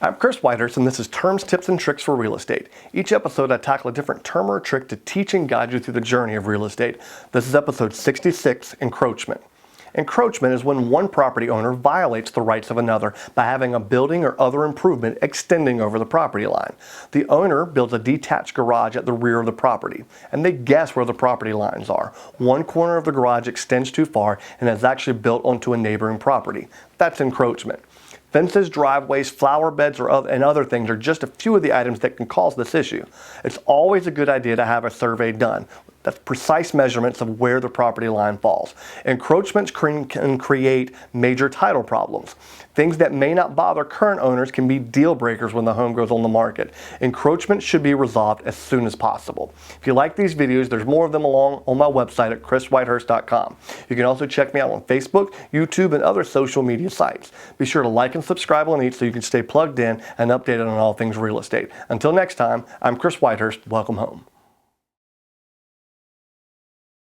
I'm Chris Whitehurst, and this is Terms, Tips, and Tricks for Real Estate. Each episode, I tackle a different term or trick to teach and guide you through the journey of real estate. This is episode 66, Encroachment. Encroachment is when one property owner violates the rights of another by having a building or other improvement extending over the property line. The owner builds a detached garage at the rear of the property, and they guess where the property lines are. One corner of the garage extends too far and is actually built onto a neighboring property. That's encroachment. Fences, driveways, flower beds, and other things are just a few of the items that can cause this issue. It's always a good idea to have a survey done. That's precise measurements of where the property line falls. Encroachments can create major title problems. Things that may not bother current owners can be deal breakers when the home goes on the market. Encroachment should be resolved as soon as possible. If you like these videos, there's more of them along on my website at chriswhitehurst.com. You can also check me out on Facebook, YouTube, and other social media sites. Be sure to like and subscribe on each so you can stay plugged in and updated on all things real estate. Until next time, I'm Chris Whitehurst. Welcome home.